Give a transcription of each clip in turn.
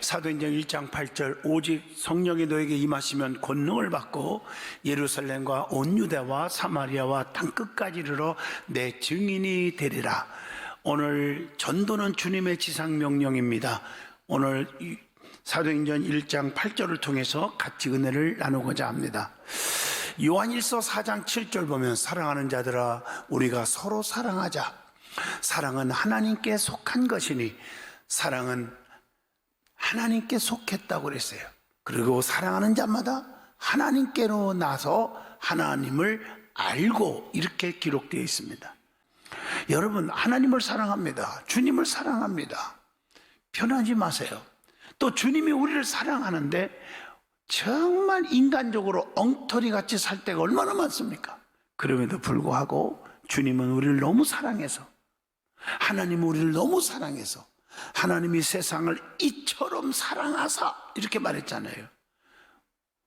사도행전 1장 8절 오직 성령이 너에게 임하시면 권능을 받고 예루살렘과 온 유대와 사마리아와 땅끝까지 이르러 내 증인이 되리라. 오늘 전도는 주님의 지상명령입니다. 오늘 사도행전 1장 8절을 통해서 같이 은혜를 나누고자 합니다. 요한일서 4장 7절 보면 사랑하는 자들아 우리가 서로 사랑하자. 사랑은 하나님께 속한 것이니 사랑은 하나님께 속했다고 그랬어요. 그리고 사랑하는 자마다 하나님께로 나서 하나님을 알고 이렇게 기록되어 있습니다. 여러분, 하나님을 사랑합니다. 주님을 사랑합니다. 변하지 마세요. 또 주님이 우리를 사랑하는데 정말 인간적으로 엉터리같이 살 때가 얼마나 많습니까? 그럼에도 불구하고 주님은 우리를 너무 사랑해서, 하나님은 우리를 너무 사랑해서 하나님이 세상을 이처럼 사랑하사 이렇게 말했잖아요.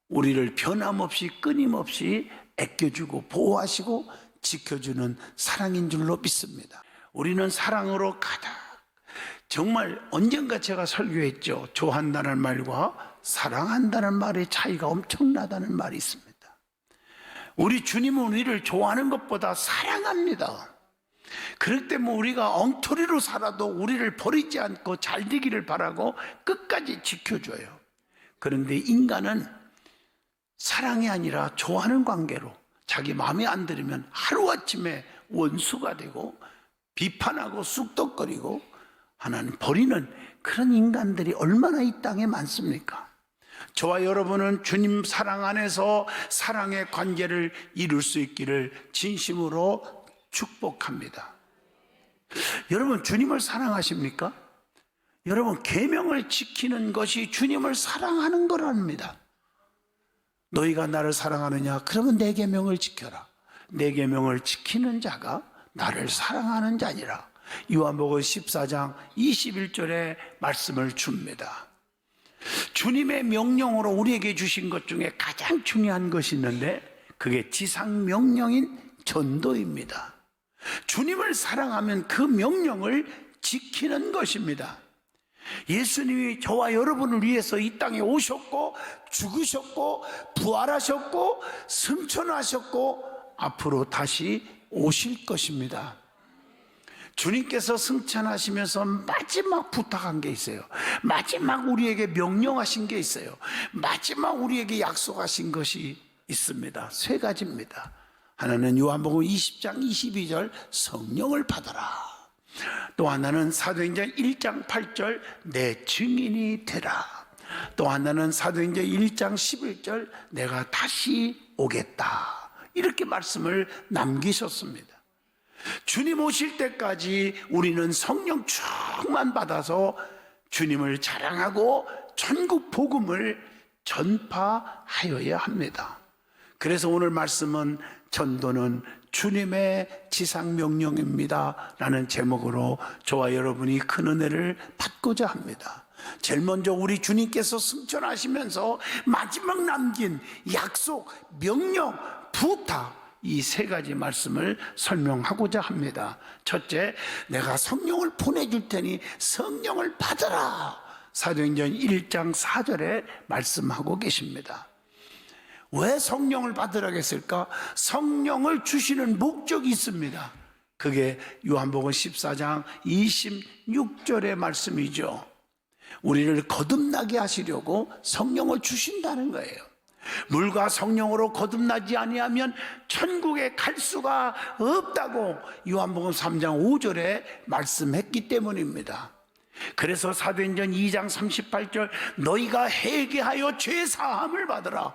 우리를 변함없이 끊임없이 아껴주고 보호하시고 지켜주는 사랑인 줄로 믿습니다. 우리는 사랑으로 가득, 정말 언젠가 제가 설교했죠. 좋아한다는 말과 사랑한다는 말의 차이가 엄청나다는 말이 있습니다. 우리 주님은 우리를 좋아하는 것보다 사랑합니다. 그럴 때 우리가 엉터리로 살아도 우리를 버리지 않고 잘 되기를 바라고 끝까지 지켜줘요. 그런데 인간은 사랑이 아니라 좋아하는 관계로 자기 마음에 안 들으면 하루아침에 원수가 되고 비판하고 쑥덕거리고 하나님 버리는 그런 인간들이 얼마나 이 땅에 많습니까? 저와 여러분은 주님 사랑 안에서 사랑의 관계를 이룰 수 있기를 진심으로 축복합니다. 여러분, 주님을 사랑하십니까? 여러분, 계명을 지키는 것이 주님을 사랑하는 거랍니다. 너희가 나를 사랑하느냐? 그러면 내 계명을 지켜라. 내 계명을 지키는 자가 나를 사랑하는 자니라. 요한복음 14장 21절의 말씀을 줍니다. 주님의 명령으로 우리에게 주신 것 중에 가장 중요한 것이 있는데 그게 지상명령인 전도입니다. 주님을 사랑하면 그 명령을 지키는 것입니다. 예수님이 저와 여러분을 위해서 이 땅에 오셨고 죽으셨고 부활하셨고 승천하셨고 앞으로 다시 오실 것입니다. 주님께서 승천하시면서 마지막 부탁한 게 있어요. 마지막 우리에게 명령하신 게 있어요. 마지막 우리에게 약속하신 것이 있습니다. 세 가지입니다. 하나는 요한복음 20장 22절 성령을 받아라. 또 하나는 사도행전 1장 8절 내 증인이 되라. 또 하나는 사도행전 1장 11절 내가 다시 오겠다. 이렇게 말씀을 남기셨습니다. 주님 오실 때까지 우리는 성령 충만 받아서 주님을 자랑하고 전국 복음을 전파하여야 합니다. 그래서 오늘 말씀은 전도는 주님의 지상명령입니다 라는 제목으로 저와 여러분이 큰 은혜를 받고자 합니다. 제일 먼저 우리 주님께서 승천하시면서 마지막 남긴 약속, 명령, 부탁, 이 세 가지 말씀을 설명하고자 합니다. 첫째, 내가 성령을 보내줄 테니 성령을 받아라. 사도행전 1장 4절에 말씀하고 계십니다. 왜 성령을 받으라고 했을까? 성령을 주시는 목적이 있습니다. 그게 요한복음 14장 26절의 말씀이죠. 우리를 거듭나게 하시려고 성령을 주신다는 거예요. 물과 성령으로 거듭나지 아니하면 천국에 갈 수가 없다고 요한복음 3장 5절에 말씀했기 때문입니다. 그래서 사도행전 2장 38절 너희가 회개하여 죄사함을 받으라.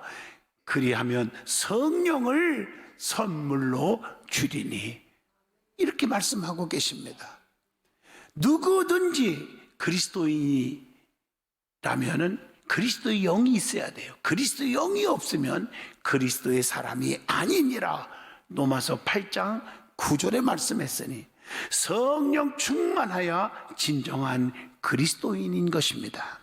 그리하면 성령을 선물로 주리니 이렇게 말씀하고 계십니다. 누구든지 그리스도인이라면은 그리스도의 영이 있어야 돼요. 그리스도의 영이 없으면 그리스도의 사람이 아니니라. 로마서 8장 9절에 말씀했으니 성령 충만하여 진정한 그리스도인인 것입니다.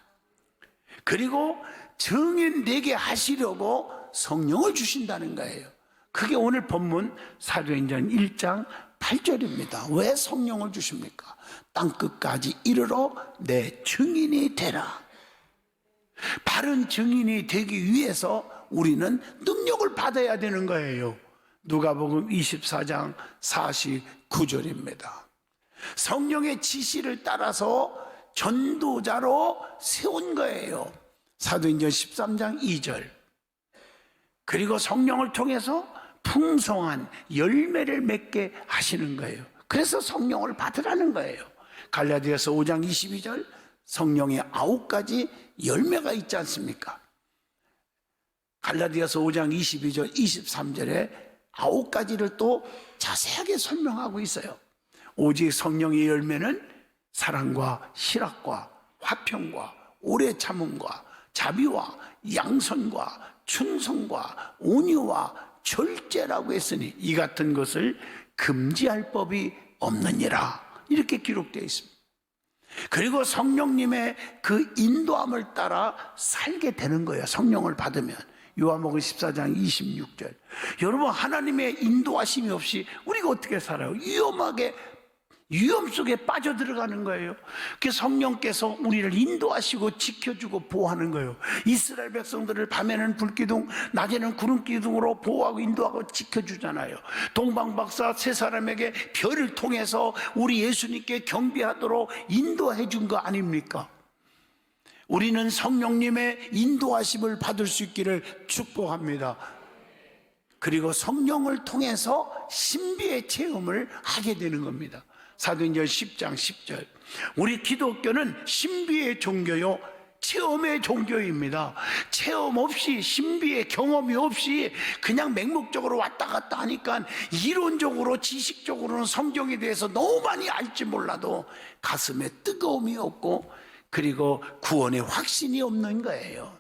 그리고 증인되게 하시려고 성령을 주신다는 거예요. 그게 오늘 본문 사도행전 1장 8절입니다. 왜 성령을 주십니까? 땅끝까지 이르러 내 증인이 되라. 바른 증인이 되기 위해서 우리는 능력을 받아야 되는 거예요. 누가복음 24장 49절입니다. 성령의 지시를 따라서 전도자로 세운 거예요. 사도행전 13장 2절. 그리고 성령을 통해서 풍성한 열매를 맺게 하시는 거예요. 그래서 성령을 받으라는 거예요. 갈라디아서 5장 22절, 성령의 9가지 열매가 있지 않습니까? 갈라디아서 5장 22절, 23절에 9가지를 또 자세하게 설명하고 있어요. 오직 성령의 열매는 사랑과 희락과 화평과 오래 참음과 자비와 양선과 충성과 온유와 절제라고 했으니 이 같은 것을 금지할 법이 없느니라, 이렇게 기록되어 있습니다. 그리고 성령님의 그 인도함을 따라 살게 되는 거예요. 성령을 받으면. 요한복음 14장 26절. 여러분, 하나님의 인도하심이 없이 우리가 어떻게 살아요? 위험 속에 빠져들어가는 거예요. 그 성령께서 우리를 인도하시고 지켜주고 보호하는 거예요. 이스라엘 백성들을 밤에는 불기둥, 낮에는 구름기둥으로 보호하고 인도하고 지켜주잖아요. 동방박사 세 사람에게 별을 통해서 우리 예수님께 경배하도록 인도해 준 거 아닙니까? 우리는 성령님의 인도하심을 받을 수 있기를 축복합니다. 그리고 성령을 통해서 신비의 체험을 하게 되는 겁니다. 사도행전 10장 10절. 우리 기독교는 신비의 종교요, 체험의 종교입니다. 체험 없이, 신비의 경험이 없이 그냥 맹목적으로 왔다 갔다 하니까 이론적으로 지식적으로는 성경에 대해서 너무 많이 알지 몰라도 가슴에 뜨거움이 없고 그리고 구원의 확신이 없는 거예요.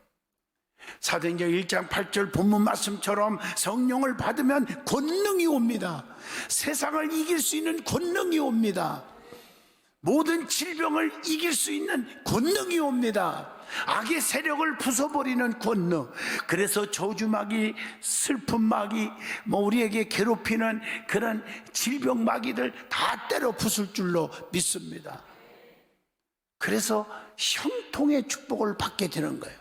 사도행전 1장 8절 본문 말씀처럼 성령을 받으면 권능이 옵니다. 세상을 이길 수 있는 권능이 옵니다. 모든 질병을 이길 수 있는 권능이 옵니다. 악의 세력을 부숴버리는 권능. 그래서 저주마귀, 슬픔마귀, 우리에게 괴롭히는 그런 질병마귀들 다 때려 부술 줄로 믿습니다. 그래서 형통의 축복을 받게 되는 거예요.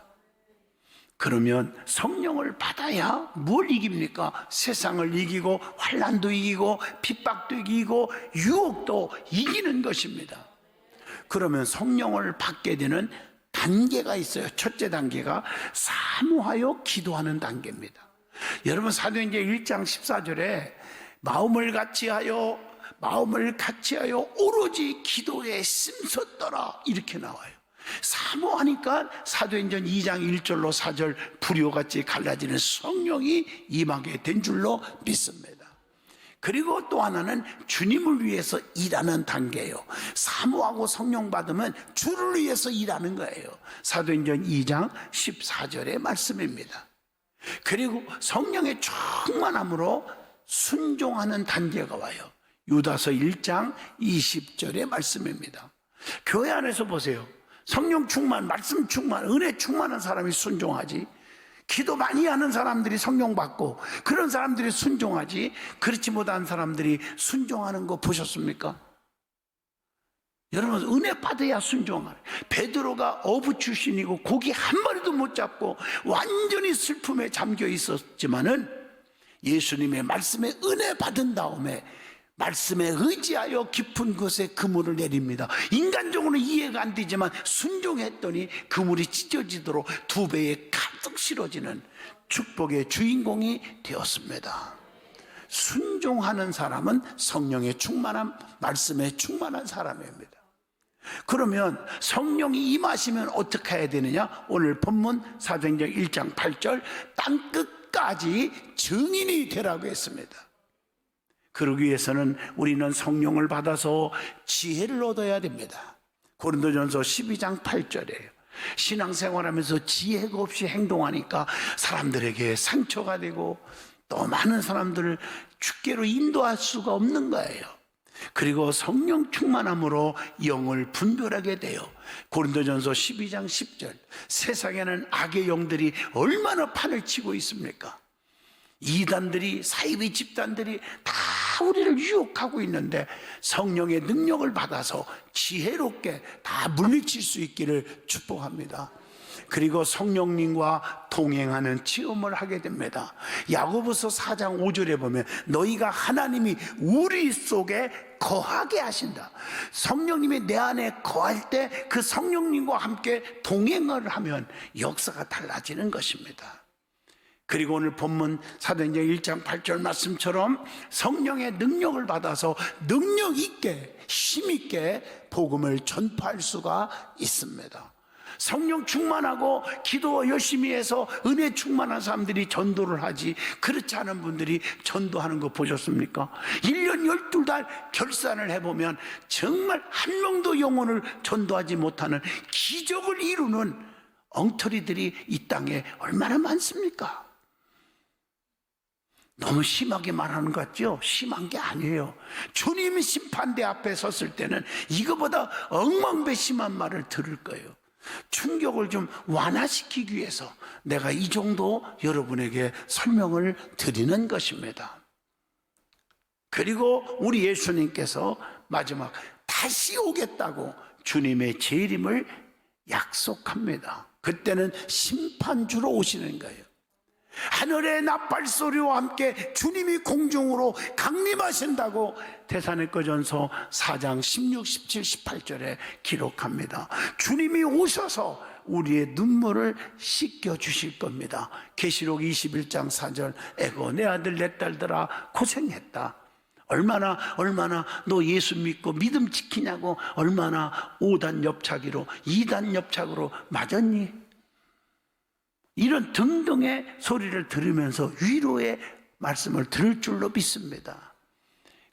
그러면 성령을 받아야 뭘 이깁니까? 세상을 이기고 환난도 이기고 핍박도 이기고 유혹도 이기는 것입니다. 그러면 성령을 받게 되는 단계가 있어요. 첫째 단계가 사모하여 기도하는 단계입니다. 여러분, 사도행전 1장 14절에 마음을 같이하여 오로지 기도에 심섰더라, 이렇게 나와요. 사모하니까 사도행전 2장 1절로 4절 불효같이 갈라지는 성령이 임하게 된 줄로 믿습니다. 그리고 또 하나는 주님을 위해서 일하는 단계예요. 사모하고 성령 받으면 주를 위해서 일하는 거예요. 사도행전 2장 14절의 말씀입니다. 그리고 성령의 충만함으로 순종하는 단계가 와요. 유다서 1장 20절의 말씀입니다. 교회 안에서 보세요. 성령 충만, 말씀 충만, 은혜 충만한 사람이 순종하지, 기도 많이 하는 사람들이 성령 받고 그런 사람들이 순종하지, 그렇지 못한 사람들이 순종하는 거 보셨습니까? 여러분, 은혜 받아야 순종하래. 베드로가 어부 출신이고 고기 한 마리도 못 잡고 완전히 슬픔에 잠겨 있었지만은 예수님의 말씀에 은혜 받은 다음에 말씀에 의지하여 깊은 곳에 그물을 내립니다. 인간적으로는 이해가 안 되지만 순종했더니 그물이 찢어지도록 2배에 가득 실어지는 축복의 주인공이 되었습니다. 순종하는 사람은 성령의 충만함, 말씀에 충만한 사람입니다. 그러면 성령이 임하시면 어떻게 해야 되느냐? 오늘 본문 사도행전 1장 8절, 땅끝까지 증인이 되라고 했습니다. 그러기 위해서는 우리는 성령을 받아서 지혜를 얻어야 됩니다. 고린도전서 12장 8절이에요. 신앙생활하면서 지혜가 없이 행동하니까 사람들에게 상처가 되고 또 많은 사람들을 주께로 인도할 수가 없는 거예요. 그리고 성령 충만함으로 영을 분별하게 돼요. 고린도전서 12장 10절. 세상에는 악의 영들이 얼마나 판을 치고 있습니까? 이단들이, 사이비 집단들이 다 우리를 유혹하고 있는데 성령의 능력을 받아서 지혜롭게 다 물리칠 수 있기를 축복합니다. 그리고 성령님과 동행하는 체험을 하게 됩니다. 야고보서 4장 5절에 보면 너희가 하나님이 우리 속에 거하게 하신다. 성령님이 내 안에 거할 때 그 성령님과 함께 동행을 하면 역사가 달라지는 것입니다. 그리고 오늘 본문 사도행전 1장 8절 말씀처럼 성령의 능력을 받아서 능력 있게 힘 있게 복음을 전파할 수가 있습니다. 성령 충만하고 기도 열심히 해서 은혜 충만한 사람들이 전도를 하지, 그렇지 않은 분들이 전도하는 거 보셨습니까? 1년 12달 결산을 해보면 정말 한 명도 영혼을 전도하지 못하는 기적을 이루는 엉터리들이 이 땅에 얼마나 많습니까? 너무 심하게 말하는 것 같죠? 심한 게 아니에요. 주님이 심판대 앞에 섰을 때는 이거보다 엉망배심한 말을 들을 거예요. 충격을 좀 완화시키기 위해서 내가 이 정도 여러분에게 설명을 드리는 것입니다. 그리고 우리 예수님께서 마지막 다시 오겠다고 주님의 재림을 약속합니다. 그때는 심판주로 오시는 거예요. 하늘의 나팔소리와 함께 주님이 공중으로 강림하신다고 데살로니가전서 4장 16, 17, 18절에 기록합니다. 주님이 오셔서 우리의 눈물을 씻겨 주실 겁니다. 계시록 21장 4절 에고 내 아들 내 딸들아 고생했다. 얼마나 너 예수 믿고 믿음 지키냐고 얼마나 5단 옆차기로 2단 옆차기로 맞았니? 이런 등등의 소리를 들으면서 위로의 말씀을 들을 줄로 믿습니다.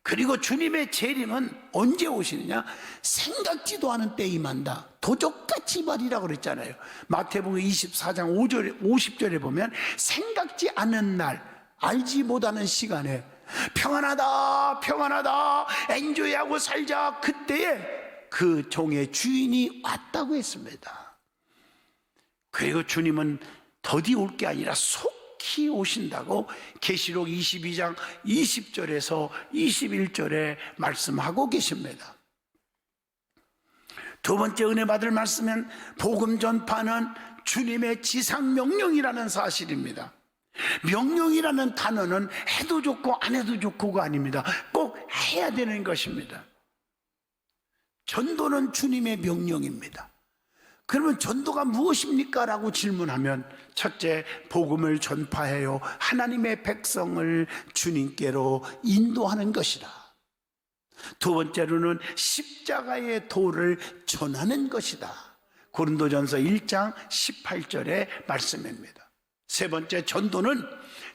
그리고 주님의 재림은 언제 오시느냐? 생각지도 않은 때에 임한다. 도적같이 말이라고 그랬잖아요. 마태복음 24장 5절, 50절에 보면 생각지 않은 날, 알지 못하는 시간에 평안하다 평안하다 엔조이하고 살자, 그때에 그 종의 주인이 왔다고 했습니다. 그리고 주님은 더디 올 게 아니라 속히 오신다고 계시록 22장 20절에서 21절에 말씀하고 계십니다. 두 번째 은혜 받을 말씀은 복음 전파는 주님의 지상 명령이라는 사실입니다. 명령이라는 단어는 해도 좋고 안 해도 좋고가 아닙니다. 꼭 해야 되는 것입니다. 전도는 주님의 명령입니다. 그러면 전도가 무엇입니까? 라고 질문하면 첫째, 복음을 전파해요. 하나님의 백성을 주님께로 인도하는 것이다. 두 번째로는 십자가의 도를 전하는 것이다. 고린도전서 1장 18절의 말씀입니다. 세 번째, 전도는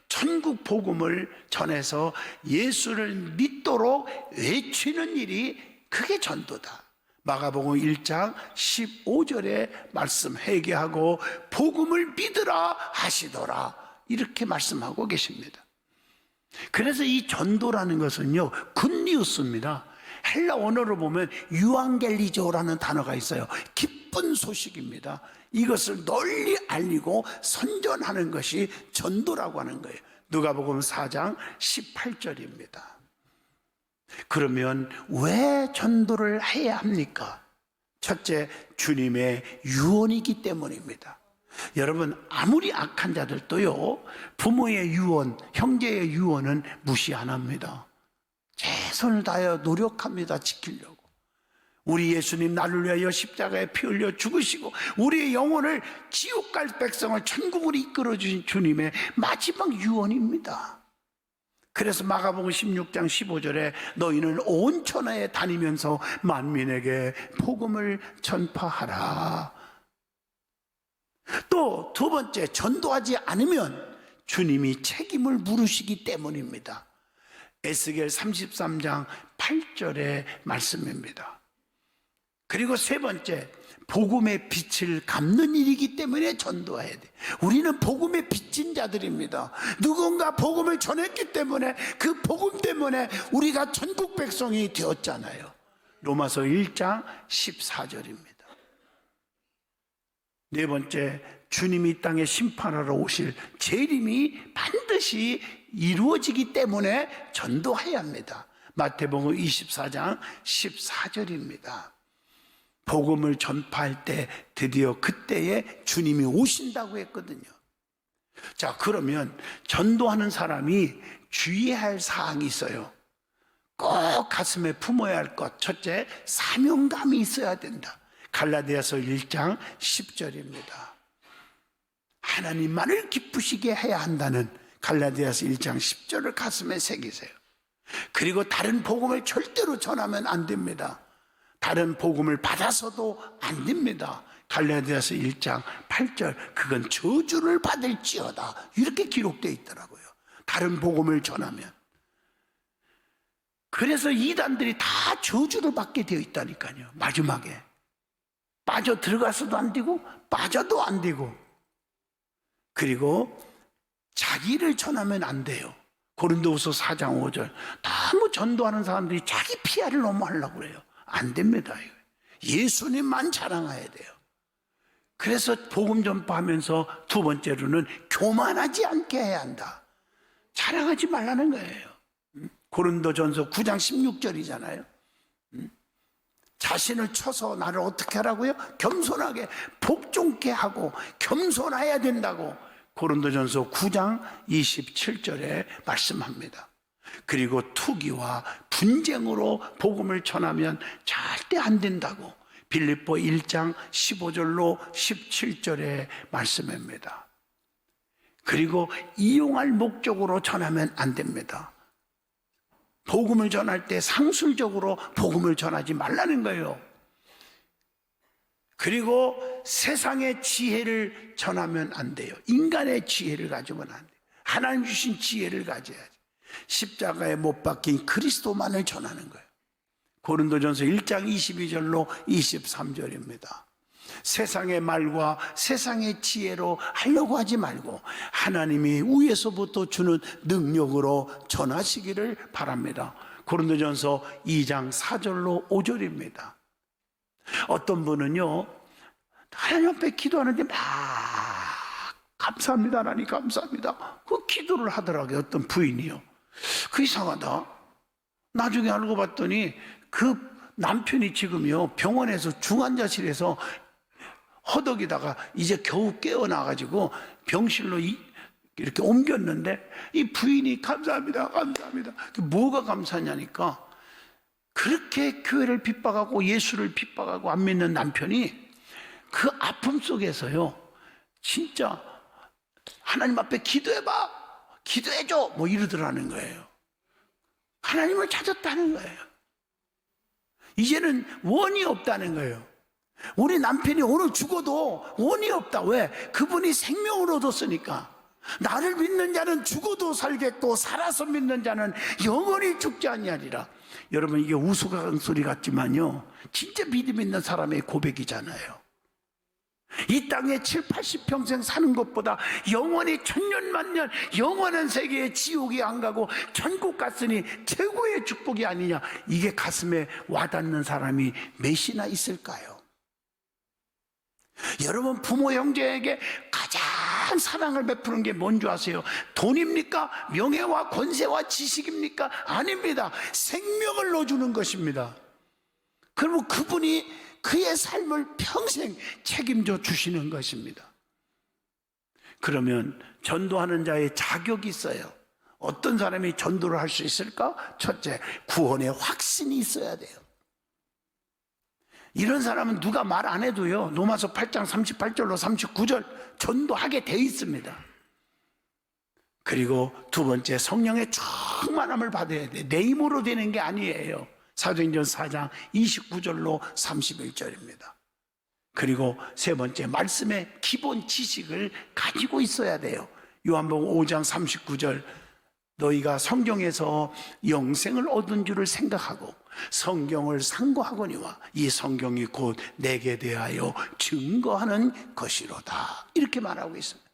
천국 복음을 전해서 예수를 믿도록 외치는 일이 그게 전도다. 마가복음 1장 15절에 말씀 회개하고 복음을 믿으라 하시더라, 이렇게 말씀하고 계십니다. 그래서 이 전도라는 것은요, 굿뉴스입니다. 헬라 언어로 보면 유앙겔리조라는 단어가 있어요. 기쁜 소식입니다. 이것을 널리 알리고 선전하는 것이 전도라고 하는 거예요. 누가복음 4장 18절입니다. 그러면 왜 전도를 해야 합니까? 첫째, 주님의 유언이기 때문입니다. 여러분, 아무리 악한 자들도요, 부모의 유언, 형제의 유언은 무시 안 합니다. 최선을 다하여 노력합니다. 지키려고. 우리 예수님 나를 위하여 십자가에 피 흘려 죽으시고 우리의 영혼을 지옥 갈 백성을 천국으로 이끌어 주신 주님의 마지막 유언입니다. 그래서 마가복음 16장 15절에 너희는 온 천하에 다니면서 만민에게 복음을 전파하라. 또 두 번째, 전도하지 않으면 주님이 책임을 물으시기 때문입니다. 에스겔 33장 8절의 말씀입니다. 그리고 세 번째, 복음의 빛을 갚는 일이기 때문에 전도해야 돼. 우리는 복음의 빚진 자들입니다. 누군가 복음을 전했기 때문에 그 복음 때문에 우리가 천국 백성이 되었잖아요. 로마서 1장 14절입니다. 네 번째, 주님이 이 땅에 심판하러 오실 재림이 반드시 이루어지기 때문에 전도해야 합니다. 마태복음 24장 14절입니다. 복음을 전파할 때 드디어 그때에 주님이 오신다고 했거든요. 자, 그러면 전도하는 사람이 주의해야 할 사항이 있어요. 꼭 가슴에 품어야 할 것. 첫째, 사명감이 있어야 된다. 갈라디아서 1장 10절입니다. 하나님만을 기쁘시게 해야 한다는 갈라디아서 1장 10절을 가슴에 새기세요. 그리고 다른 복음을 절대로 전하면 안 됩니다. 다른 복음을 받아서도 안 됩니다. 갈라디아서 1장 8절, 그건 저주를 받을지어다, 이렇게 기록되어 있더라고요. 다른 복음을 전하면. 그래서 이단들이 다 저주를 받게 되어 있다니까요. 마지막에 빠져 들어가서도 안 되고 빠져도 안 되고. 그리고 자기를 전하면 안 돼요. 고린도후서 4장 5절, 너무 전도하는 사람들이 자기 PR을 너무 하려고 그래요. 안 됩니다. 예수님만 자랑해야 돼요. 그래서 복음 전파하면서 두 번째로는 교만하지 않게 해야 한다. 자랑하지 말라는 거예요. 고린도전서 9장 16절이잖아요. 자신을 쳐서 나를 어떻게 하라고요? 겸손하게, 복종케 하고 겸손해야 된다고 고린도전서 9장 27절에 말씀합니다. 그리고 투기와 분쟁으로 복음을 전하면 절대 안 된다고 빌립보 1장 15절로 17절에 말씀합니다. 그리고 이용할 목적으로 전하면 안 됩니다. 복음을 전할 때 상술적으로 복음을 전하지 말라는 거예요. 그리고 세상의 지혜를 전하면 안 돼요. 인간의 지혜를 가지고는 안 돼요. 하나님 주신 지혜를 가져야지. 십자가에 못 박힌 그리스도만을 전하는 거예요. 고린도전서 1장 22절로 23절입니다. 세상의 말과 세상의 지혜로 하려고 하지 말고 하나님이 위에서부터 주는 능력으로 전하시기를 바랍니다. 고린도전서 2장 4절로 5절입니다. 어떤 분은요, 하나님 앞에 기도하는데 막 감사합니다, 하나님 감사합니다, 그 기도를 하더라고요. 어떤 부인이요. 그 이상하다. 나중에 알고 봤더니 그 남편이 지금요 병원에서 중환자실에서 허덕이다가 이제 겨우 깨어나가지고 병실로 이렇게 옮겼는데, 이 부인이 감사합니다 감사합니다. 뭐가 감사냐니까, 그렇게 교회를 핍박하고 예수를 핍박하고 안 믿는 남편이 그 아픔 속에서요 진짜 하나님 앞에 기도해봐, 기도해줘, 뭐 이러더라는 거예요. 하나님을 찾았다는 거예요. 이제는 원이 없다는 거예요. 우리 남편이 오늘 죽어도 원이 없다. 왜? 그분이 생명을 얻었으니까. 나를 믿는 자는 죽어도 살겠고 살아서 믿는 자는 영원히 죽지 아니하리라. 여러분, 이게 우스꽝소리 같지만요 진짜 믿음 있는 사람의 고백이잖아요. 이 땅에 7, 80평생 사는 것보다 영원히 천년 만년 영원한 세계에 지옥이 안 가고 천국 갔으니 최고의 축복이 아니냐. 이게 가슴에 와닿는 사람이 몇이나 있을까요? 여러분, 부모 형제에게 가장 사랑을 베푸는 게 뭔지 아세요? 돈입니까? 명예와 권세와 지식입니까? 아닙니다. 생명을 넣어주는 것입니다. 그러면 그분이 그의 삶을 평생 책임져 주시는 것입니다. 그러면 전도하는 자의 자격이 있어요. 어떤 사람이 전도를 할 수 있을까? 첫째, 구원의 확신이 있어야 돼요. 이런 사람은 누가 말 안 해도요 로마서 8장 38절로 39절 전도하게 돼 있습니다. 그리고 두 번째, 성령의 충만함을 받아야 돼. 내 힘으로 되는 게 아니에요. 사도행전 4장 29절로 31절입니다. 그리고 세 번째, 말씀의 기본 지식을 가지고 있어야 돼요. 요한복음 5장 39절, 너희가 성경에서 영생을 얻은 줄을 생각하고 성경을 상고하거니와 이 성경이 곧 내게 대하여 증거하는 것이로다, 이렇게 말하고 있습니다.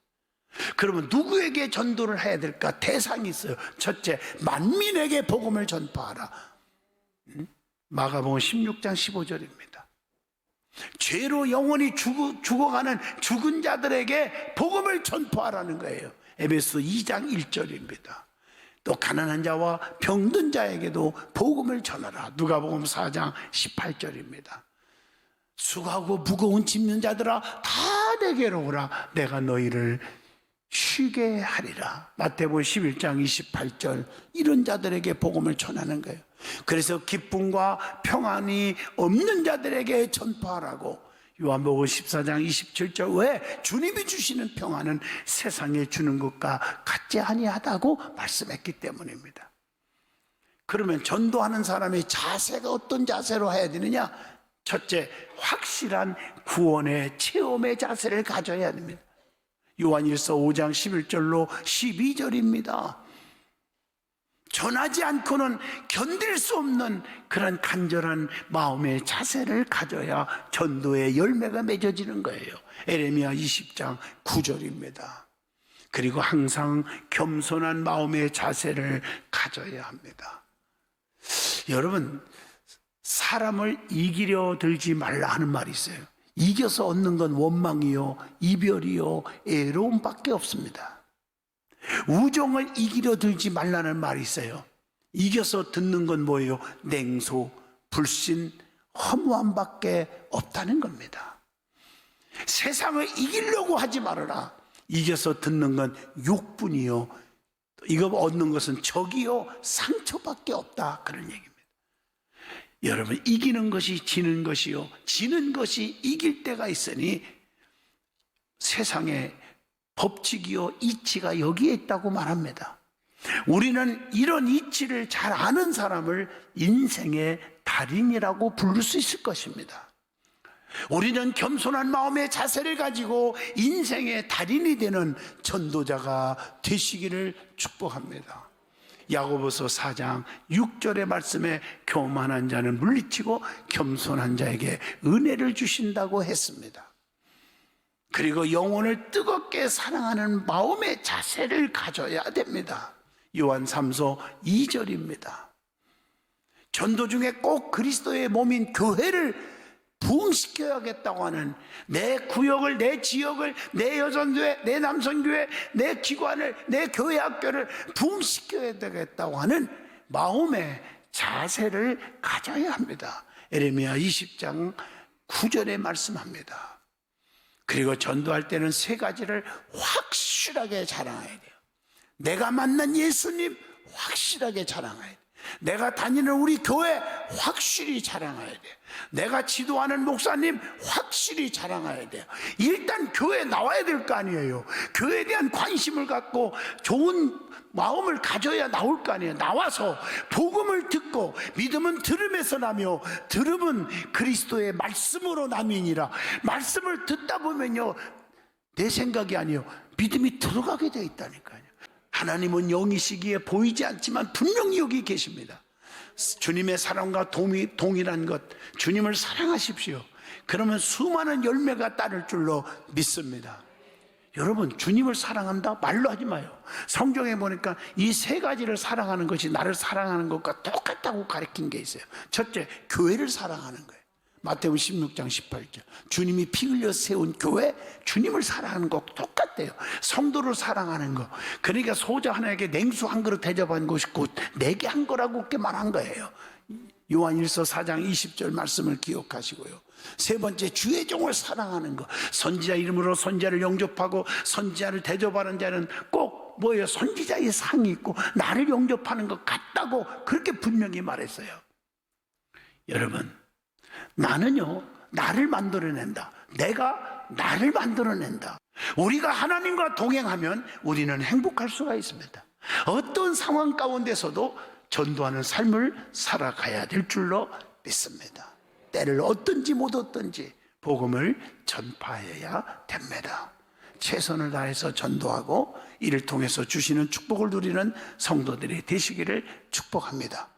그러면 누구에게 전도를 해야 될까? 대상이 있어요. 첫째, 만민에게 복음을 전파하라. 마가복음 16장 15절입니다. 죄로 영원히 죽어가는 죽은 자들에게 복음을 전파하라는 거예요. 에베소 2장 1절입니다. 또 가난한 자와 병든 자에게도 복음을 전하라. 누가복음 4장 18절입니다. 수고하고 무거운 짐는 자들아 다 내게로 오라. 내가 너희를 쉬게 하리라. 마태복음 11장 28절. 이런 자들에게 복음을 전하는 거예요. 그래서 기쁨과 평안이 없는 자들에게 전파하라고. 요한복음 14장 27절. 왜? 주님이 주시는 평안은 세상에 주는 것과 같지 아니하다고 말씀했기 때문입니다. 그러면 전도하는 사람의 자세가 어떤 자세로 해야 되느냐? 첫째, 확실한 구원의 체험의 자세를 가져야 됩니다. 요한일서 5장 11절로 12절입니다. 전하지 않고는 견딜 수 없는 그런 간절한 마음의 자세를 가져야 전도의 열매가 맺어지는 거예요. 에레미야 20장 9절입니다. 그리고 항상 겸손한 마음의 자세를 가져야 합니다. 여러분, 사람을 이기려 들지 말라 하는 말이 있어요. 이겨서 얻는 건 원망이요, 이별이요, 애로움밖에 없습니다. 우정을 이기려 들지 말라는 말이 있어요. 이겨서 듣는 건 뭐예요? 냉소, 불신, 허무함밖에 없다는 겁니다. 세상을 이기려고 하지 말아라. 이겨서 듣는 건 욕뿐이요, 이거 얻는 것은 적이요, 상처밖에 없다. 그런 얘기입니다. 여러분, 이기는 것이 지는 것이요, 지는 것이 이길 때가 있으니 세상에 법칙이요, 이치가 여기에 있다고 말합니다. 우리는 이런 이치를 잘 아는 사람을 인생의 달인이라고 부를 수 있을 것입니다. 우리는 겸손한 마음의 자세를 가지고 인생의 달인이 되는 전도자가 되시기를 축복합니다. 야고보서 4장 6절의 말씀에 교만한 자는 물리치고 겸손한 자에게 은혜를 주신다고 했습니다. 그리고 영혼을 뜨겁게 사랑하는 마음의 자세를 가져야 됩니다. 요한 3서 2절입니다. 전도 중에 꼭 그리스도의 몸인 교회를 부흥시켜야겠다고 하는, 내 구역을, 내 지역을, 내 여전교회, 내 남성교회, 내 기관을, 내 교회 학교를 부흥시켜야 되겠다고 하는 마음의 자세를 가져야 합니다. 에레미야 20장 9절에 말씀합니다. 그리고 전도할 때는 세 가지를 확실하게 자랑해야 돼요. 내가 만난 예수님 확실하게 자랑해야 돼요. 내가 다니는 우리 교회 확실히 자랑해야 돼요. 내가 지도하는 목사님 확실히 자랑해야 돼요. 일단 교회에 나와야 될 거 아니에요. 교회에 대한 관심을 갖고 좋은 마음을 가져야 나올 거 아니에요. 나와서 복음을 듣고, 믿음은 들음에서 나며 들음은 그리스도의 말씀으로 남이니라. 말씀을 듣다 보면요, 내 생각이 아니에요, 믿음이 들어가게 되어 있다니까요. 하나님은 영이시기에 보이지 않지만 분명히 여기 계십니다. 주님의 사랑과 동일한 것, 주님을 사랑하십시오. 그러면 수많은 열매가 따를 줄로 믿습니다. 여러분, 주님을 사랑한다? 말로 하지 마요. 성경에 보니까 이 세 가지를 사랑하는 것이 나를 사랑하는 것과 똑같다고 가르친 게 있어요. 첫째, 교회를 사랑하는 거예요. 마태복음 16장 18절. 주님이 피 흘려 세운 교회, 주님을 사랑하는 것 똑같대요. 성도를 사랑하는 거. 그러니까 소자 하나에게 냉수 한 그릇 대접한 것이 곧 내게 한 거라고 그렇게 말한 거예요. 요한일서 4장 20절 말씀을 기억하시고요. 세 번째, 주의 종을 사랑하는 것. 선지자 이름으로 선지자를 영접하고 선지자를 대접하는 자는 꼭 뭐예요? 선지자의 상이 있고 나를 영접하는 것 같다고 그렇게 분명히 말했어요. 여러분, 나는요, 나를 만들어낸다. 내가 나를 만들어낸다. 우리가 하나님과 동행하면 우리는 행복할 수가 있습니다. 어떤 상황 가운데서도 전도하는 삶을 살아가야 될 줄로 믿습니다. 때를 얻든지 못 얻든지 복음을 전파해야 됩니다. 최선을 다해서 전도하고 이를 통해서 주시는 축복을 누리는 성도들이 되시기를 축복합니다.